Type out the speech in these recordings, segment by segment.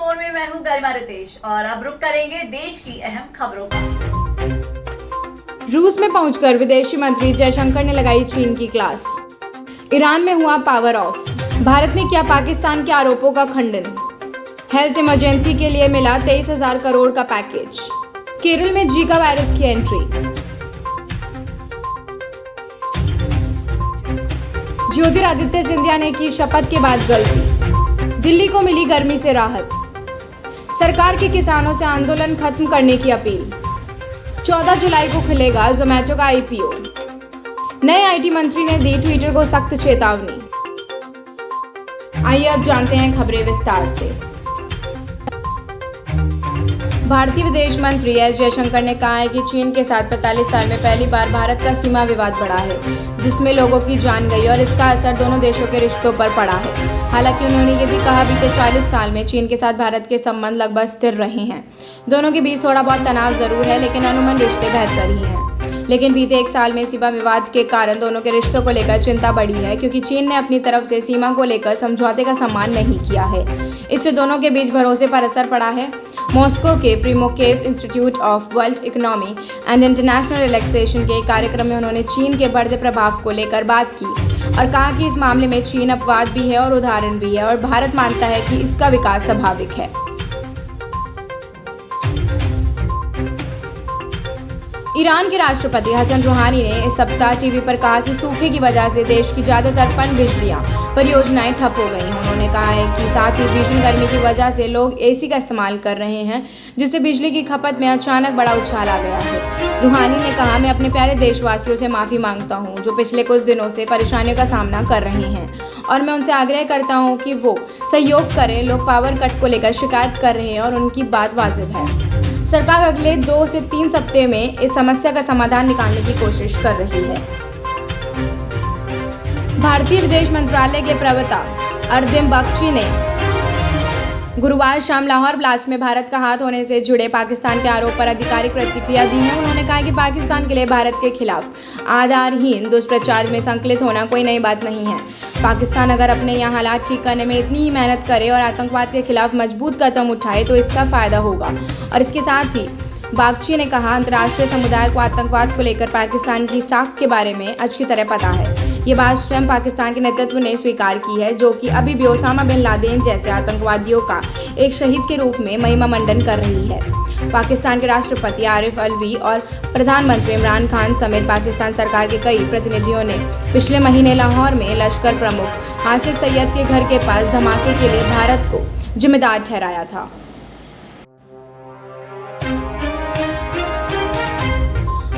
24 में मैं हूं गरिमा रितेश और अब रुक करेंगे देश की अहम खबरों पर। रूस में पहुंचकर विदेशी मंत्री जयशंकर ने लगाई चीन की क्लास। ईरान में हुआ पावर ऑफ। भारत ने किया पाकिस्तान के आरोपों का खंडन। हेल्थ इमरजेंसी के लिए मिला 23,000 करोड़ का पैकेज। केरल में जीका वायरस की एंट्री। ज्योतिरादित्य सिंधिया ने की शपथ के बाद गलती। दिल्ली को मिली गर्मी से राहत। सरकार की किसानों से आंदोलन खत्म करने की अपील। 14 जुलाई को खुलेगा जोमेटो का आईपीओ। नए आईटी मंत्री ने दी ट्विटर को सख्त चेतावनी। आइए अब जानते हैं खबरें विस्तार से। भारतीय विदेश मंत्री एस जयशंकर ने कहा है कि चीन के साथ 45 साल में पहली बार भारत का सीमा विवाद बढ़ा है, जिसमें लोगों की जान गई और इसका असर दोनों देशों के रिश्तों पर पड़ा है। हालांकि उन्होंने ये भी कहा बीते 40 साल में चीन के साथ भारत के संबंध लगभग स्थिर रहे हैं। दोनों के बीच थोड़ा बहुत तनाव जरूर है, लेकिन अनुमन रिश्ते बेहतर ही हैं। लेकिन बीते 1 साल में सीमा विवाद के कारण दोनों के रिश्तों को लेकर चिंता बढ़ी है, क्योंकि चीन ने अपनी तरफ से सीमा को लेकर समझौते का सम्मान नहीं किया है। इससे दोनों के बीच भरोसे पर असर पड़ा है। मॉस्को के Primakov institute of world economy and international relations के कार्यक्रम में उन्होंने चीन के बढ़ते प्रभाव को लेकर बात की और कहा कि इस मामले में चीन अपवाद भी है और उदाहरण भी है, और भारत मानता है कि इसका विकास स्वाभाविक है। ईरान के राष्ट्रपति हसन रूहानी ने इस सप्ताह टीवी पर कहा कि सूखे की वजह से देश की ज्यादातर पनबिजलियां परियोजनाएं ठप हो गई हैं। उन्होंने कहा है कि साथ ही भीषण गर्मी की वजह से लोग एसी का इस्तेमाल कर रहे हैं, जिससे बिजली की खपत में अचानक बड़ा उछाल आ गया है। रूहानी ने कहा, मैं अपने प्यारे देशवासियों से माफ़ी मांगता हूं, जो पिछले कुछ दिनों से परेशानियों का सामना कर रहे हैं, और मैं उनसे आग्रह करता हूं कि वो सहयोग करें। लोग पावर कट को लेकर शिकायत कर रहे हैं और उनकी बात वाजिब है। सरकार अगले 2 से 3 सप्ताह में इस समस्या का समाधान निकालने की कोशिश कर रही है। भारतीय विदेश मंत्रालय के प्रवक्ता अरविंद बख्शी ने गुरुवार शाम लाहौर ब्लास्ट में भारत का हाथ होने से जुड़े पाकिस्तान के आरोप पर आधिकारिक प्रतिक्रिया दी है। उन्होंने कहा कि पाकिस्तान के लिए भारत के खिलाफ आधारहीन दुष्प्रचार में संकलित होना कोई नई बात नहीं है। पाकिस्तान अगर अपने यहाँ हालात ठीक करने में इतनी ही मेहनत करे और आतंकवाद के खिलाफ मजबूत कदम उठाए तो इसका फायदा होगा। और इसके साथ ही बागची ने कहा, अंतर्राष्ट्रीय समुदाय को आतंकवाद को लेकर पाकिस्तान की साख के बारे में अच्छी तरह पता है। ये बात स्वयं पाकिस्तान के नेतृत्व ने स्वीकार की है, जो कि अभी भी ओसामा बिन लादेन जैसे आतंकवादियों का एक शहीद के रूप में महिमा मंडन कर रही है। पाकिस्तान के राष्ट्रपति आरिफ अलवी और प्रधानमंत्री इमरान खान समेत पाकिस्तान सरकार के कई प्रतिनिधियों ने पिछले महीने लाहौर में लश्कर प्रमुख आसिफ सैयद के घर के पास धमाके के लिए भारत को जिम्मेदार ठहराया था।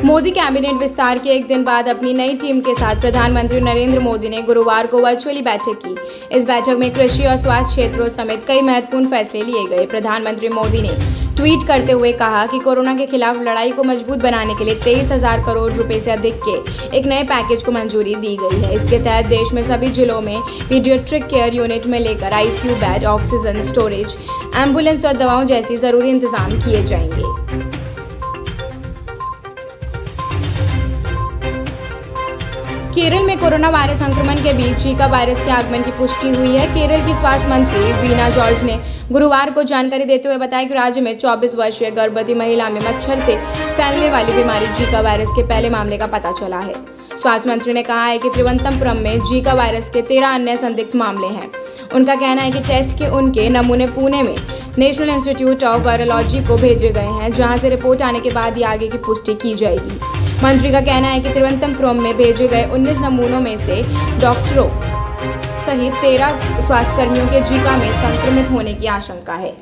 मोदी कैबिनेट विस्तार के एक दिन बाद अपनी नई टीम के साथ प्रधानमंत्री नरेंद्र मोदी ने गुरुवार को वर्चुअली बैठक की। इस बैठक में कृषि और स्वास्थ्य क्षेत्रों समेत कई महत्वपूर्ण फैसले लिए गए। प्रधानमंत्री मोदी ने ट्वीट करते हुए कहा कि कोरोना के खिलाफ लड़ाई को मजबूत बनाने के लिए 23,000 करोड़ रुपए से अधिक के एक नए पैकेज को मंजूरी दी गई है। इसके तहत देश में सभी जिलों में पीडियाट्रिक केयर यूनिट में लेकर ICU bed, oxygen storage, ambulance और दवाओं जैसी जरूरी इंतजाम किए जाएंगे। केरल में कोरोना वायरस संक्रमण के बीच जीका वायरस के आगमन की पुष्टि हुई है। केरल की स्वास्थ्य मंत्री वीना जॉर्ज ने गुरुवार को जानकारी देते हुए बताया कि राज्य में 24 वर्षीय गर्भवती महिला में मच्छर से फैलने वाली बीमारी जीका वायरस के पहले मामले का पता चला है। स्वास्थ्य मंत्री ने कहा है कि त्रिवंतपुरम में जीका वायरस के 13 अन्य संदिग्ध मामले हैं। उनका कहना है कि टेस्ट के उनके नमूने पुणे में नेशनल इंस्टीट्यूट ऑफ वायरोलॉजी को भेजे गए हैं, जहां से रिपोर्ट आने के बाद ही आगे की पुष्टि की जाएगी। मंत्री का कहना है कि त्रिवंतपुरम में भेजे गए 19 नमूनों में से डॉक्टरों सहित 13 स्वास्थ्यकर्मियों के जीका में संक्रमित होने की आशंका है।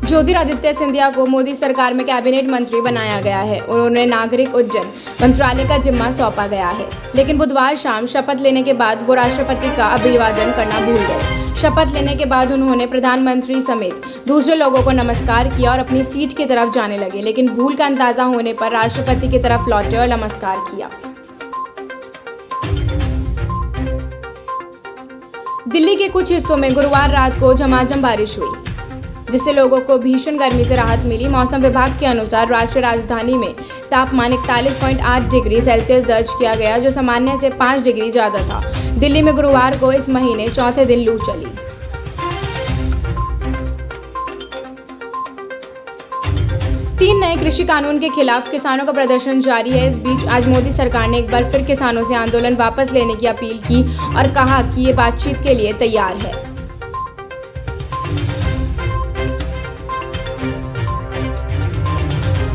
ज्योतिरादित्य सिंधिया को मोदी सरकार में कैबिनेट मंत्री बनाया गया है। उन्होंने नागरिक उड्डयन मंत्रालय का जिम्मा सौंपा गया है, लेकिन बुधवार शाम शपथ लेने के बाद वो राष्ट्रपति का अभिवादन करना भूल गए। शपथ लेने के बाद उन्होंने प्रधानमंत्री समेत दूसरे लोगों को नमस्कार किया और अपनी सीट की तरफ जाने लगे, लेकिन भूल का अंदाजा होने पर राष्ट्रपति की तरफ लौटे और नमस्कार किया। दिल्ली के कुछ हिस्सों में गुरुवार रात को झमाझम बारिश हुई। जिससे लोगों को भीषण गर्मी से राहत मिली। मौसम विभाग के अनुसार राष्ट्रीय राजधानी में तापमान 41.8 डिग्री सेल्सियस दर्ज किया गया, जो सामान्य से 5 डिग्री ज़्यादा था। दिल्ली में गुरुवार को इस महीने चौथे दिन लू चली। तीन नए कृषि कानून के खिलाफ किसानों का प्रदर्शन जारी है। इस बीच आज मोदी सरकार ने एक बार फिर किसानों से आंदोलन वापस लेने की अपील की और कहा कि ये बातचीत के लिए तैयार है।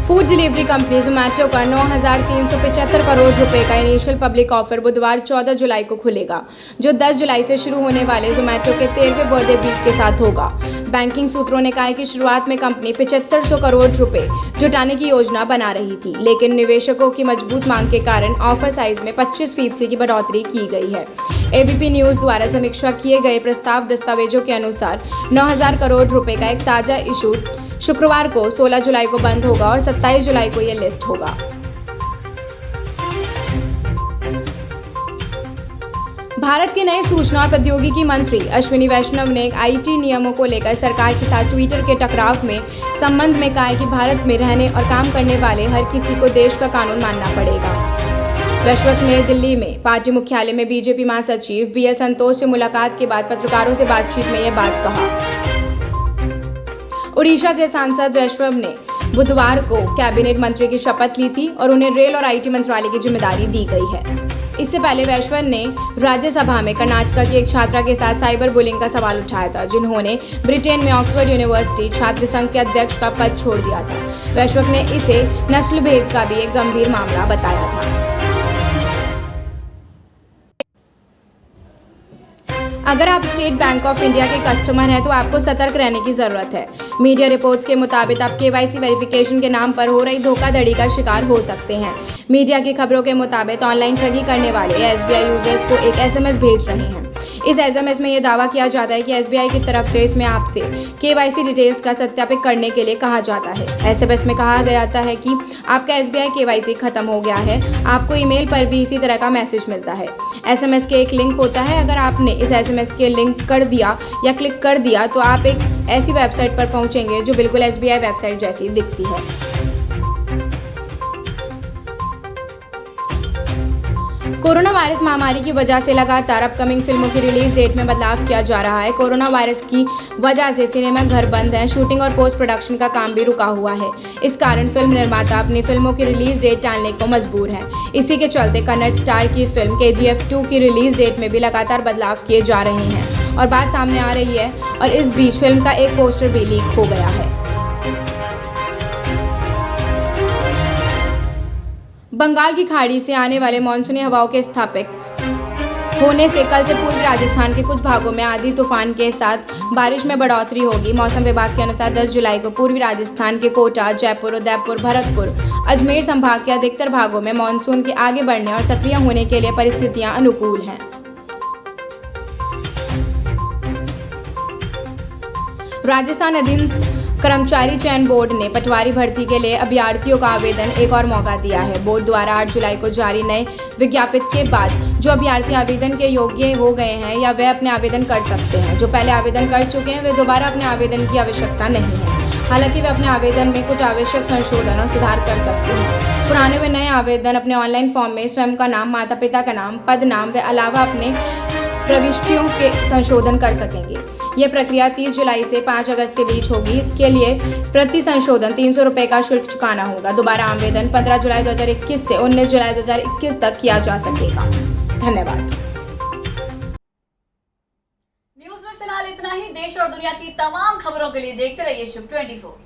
फूड डिलीवरी कंपनी जोमेटो का 9,375 करोड़ रुपए का इनिशियल पब्लिक ऑफर बुधवार 14 जुलाई को खुलेगा, जो 10 जुलाई से शुरू होने वाले जोमेटो के 13वें बर्थडे वीक के साथ होगा। बैंकिंग सूत्रों ने कहा है कि शुरुआत में कंपनी 7500 करोड़ रुपए जुटाने की योजना बना रही थी, लेकिन निवेशकों की मजबूत मांग के कारण ऑफर साइज में 25% की बढ़ोतरी की गई है। एबीपी न्यूज द्वारा समीक्षा किए गए प्रस्ताव दस्तावेजों के अनुसार 9,000 करोड़ रुपए का एक ताजा इशू शुक्रवार को 16 जुलाई को बंद होगा और 27 जुलाई को यह लिस्ट होगा। भारत के नए सूचना और प्रौद्योगिकी मंत्री अश्विनी वैष्णव ने आईटी नियमों को लेकर सरकार के साथ ट्विटर के टकराव में संबंध में कहा है कि भारत में रहने और काम करने वाले हर किसी को देश का कानून मानना पड़ेगा। वैष्णव ने दिल्ली में पार्टी मुख्यालय में बीजेपी महासचिव बीएल संतोष से मुलाकात के बाद पत्रकारों से बातचीत में यह बात कहा। उड़ीसा से सांसद वैष्णव ने बुधवार को कैबिनेट मंत्री की शपथ ली थी और उन्हें रेल और आईटी मंत्रालय की जिम्मेदारी दी गई है। इससे पहले वैष्णव ने राज्यसभा में कर्नाटक की एक छात्रा के साथ साइबर बुलिंग का सवाल उठाया था, जिन्होंने ब्रिटेन में ऑक्सफोर्ड यूनिवर्सिटी छात्र संघ के अध्यक्ष का पद छोड़ दिया था। वैष्णव ने इसे नस्लभेद का भी एक गंभीर मामला बताया था। अगर आप स्टेट बैंक ऑफ इंडिया के कस्टमर हैं तो आपको सतर्क रहने की जरूरत है। मीडिया रिपोर्ट्स के मुताबिक आप केवाईसी वेरिफिकेशन के नाम पर हो रही धोखाधड़ी का शिकार हो सकते हैं। मीडिया की खबरों के मुताबिक ऑनलाइन ठगी करने वाले एसबीआई यूजर्स को एक एसएमएस भेज रहे हैं। इस एसएमएस में यह दावा किया जाता है कि एसबीआई की तरफ से इसमें आपसे केवाईसी डिटेल्स का सत्यापित करने के लिए कहा जाता है। एसएमएस में कहा जाता है कि आपका एसबीआई केवाईसी खत्म हो गया है। आपको ईमेल पर भी इसी तरह का मैसेज मिलता है। एसएमएस के एक लिंक होता है। अगर आपने इस एसएमएस के लिंक कर दिया या क्लिक कर दिया तो आप एक ऐसी वेबसाइट पर पहुंचेंगे जो बिल्कुल एसबीआई वेबसाइट जैसी दिखती है। कोरोना वायरस महामारी की वजह से लगातार अपकमिंग फिल्मों की रिलीज डेट में बदलाव किया जा रहा है। कोरोना वायरस की वजह से सिनेमा घर बंद हैं, शूटिंग और पोस्ट प्रोडक्शन का काम भी रुका हुआ है। इस कारण फिल्म निर्माता अपनी फिल्मों की रिलीज डेट टालने को मजबूर हैं। इसी के चलते कन्नड़ स्टार की फिल्म KGF 2 की रिलीज डेट में भी लगातार बदलाव किए जा रहे हैं और बात सामने आ रही है। और इस बीच फिल्म का एक पोस्टर भी लीक हो गया है। बंगाल की खाड़ी से आने वाले मानसूनी हवाओं के स्थापित होने से कल से पूर्वी राजस्थान के कुछ भागों में आंधी तूफान के साथ बारिश में बढ़ोतरी होगी। मौसम विभाग के अनुसार 10 जुलाई को पूर्वी राजस्थान के कोटा, जयपुर, उदयपुर, भरतपुर, अजमेर संभाग के अधिकतर भागों में मानसून के आगे बढ़ने और सक्रिय होने के लिए परिस्थितियां अनुकूल हैं। राजस्थान अधीनस्थ कर्मचारी चयन बोर्ड ने पटवारी भर्ती के लिए अभ्यर्थियों का आवेदन एक और मौका दिया है। बोर्ड द्वारा 8 जुलाई को जारी नए विज्ञापित के बाद जो अभ्यर्थी आवेदन के योग्य हो गए हैं या वे अपने आवेदन कर सकते हैं। जो पहले आवेदन कर चुके हैं वे दोबारा अपने आवेदन की आवश्यकता नहीं है। हालांकि वे अपने आवेदन में कुछ आवश्यक संशोधन और सुधार कर सकते हैं। पुराने व नए आवेदन अपने ऑनलाइन फॉर्म में स्वयं का नाम, माता पिता का नाम, पद नाम व अलावा अपने प्रविष्टियों के संशोधन कर सकेंगे। यह प्रक्रिया 30 जुलाई से 5 अगस्त के बीच होगी। इसके लिए प्रति संशोधन 300 रुपये का शुल्क चुकाना होगा। दोबारा आवेदन 15 जुलाई 2021 से 19 जुलाई 2021 तक किया जा सकेगा। धन्यवाद। न्यूज में फिलहाल इतना ही। देश और दुनिया की तमाम खबरों के लिए देखते रहिए शुभ 24।